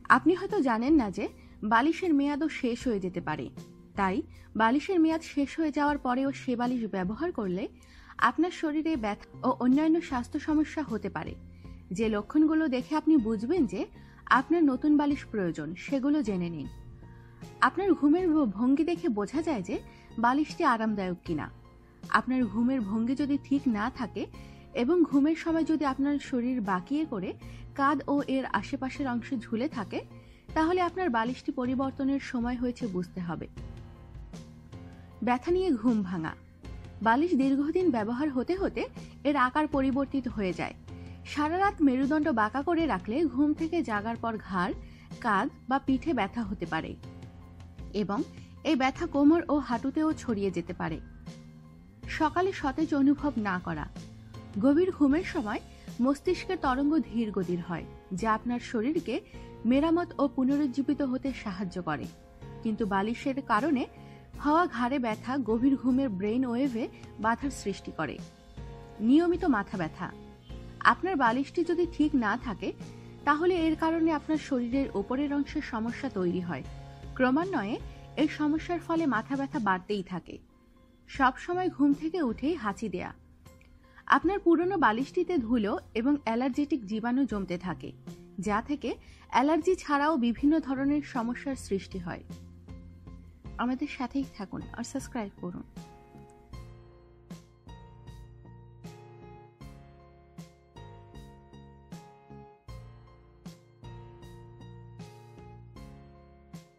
আপনি হয়তো জানেন না যে বালিশের মেয়াদও শেষ হয়ে যেতে পারে। তাই বালিশের মেয়াদ শেষ হয়ে যাওয়ার পরেও সে বালিশ ব্যবহার করলে আপনার শরীরে ব্যথা ও অন্যান্য স্বাস্থ্য সমস্যা হতে পারে। যে লক্ষণগুলো দেখে আপনি বুঝবেন যে আপনার নতুন বালিশ প্রয়োজন, সেগুলো জেনে নিন। আপনার ঘুমের ভঙ্গি দেখে বোঝা যায় যে বালিশটি আরামদায়ক কিনা। আপনার ঘুমের ভঙ্গি যদি ঠিক না থাকে এবং ঘুমের সময় যদি আপনার শরীর বাঁকিয়ে করে কাঁধ ও এর আশেপাশের অংশে ঝুলে থাকে, তাহলে আপনার বালিশটি পরিবর্তনের সময় হয়েছে বুঝতে হবে। ব্যথা নিয়ে ঘুম ভাঙা। বালিশ দীর্ঘদিন ব্যবহার হতে হতে এর আকার পরিবর্তিত হয়ে যায়। সারা রাত মেরুদণ্ড বাঁকা করে রাখলে ঘুম থেকে জাগার পর ঘাড়, কাঁধ বা পিঠে ব্যথা হতে পারে এবং এই ব্যথা কোমর ও হাঁটুতেও ছড়িয়ে যেতে পারে। সকালে সতেজ অনুভব না করা। গভীর ঘুমের সময় মস্তিষ্কের তরঙ্গ ধীর গতির হয়, যা আপনার শরীরকে মেরামত ও পুনরুজ্জীবিত হতে সাহায্য করে। কিন্তু বালিশের কারণে হওয়া ঘাড়ে ব্যথা গভীর ঘুমের ব্রেন ওয়েভে বাধার সৃষ্টি করে। নিয়মিত মাথা ব্যথা। আপনার বালিশটি যদি ঠিক না থাকে, তাহলে এর কারণে আপনার শরীরের ওপরের অংশের সমস্যা তৈরি হয়। ক্রমান্বয়ে এই সমস্যার ফলে মাথা ব্যথা বাড়তেই থাকে। সবসময় ঘুম থেকে উঠেই হাঁচি দেয়া। আপনার পুরনো বালিশটিতে ধুলো এবং অ্যালার্জেটিক জীবাণু জমতে থাকে, যা থেকে অ্যালার্জি ছাড়াও বিভিন্ন ধরনের সমস্যার সৃষ্টি হয়। আমাদের সাথেই থাকুন আর সাবস্ক্রাইব করুন।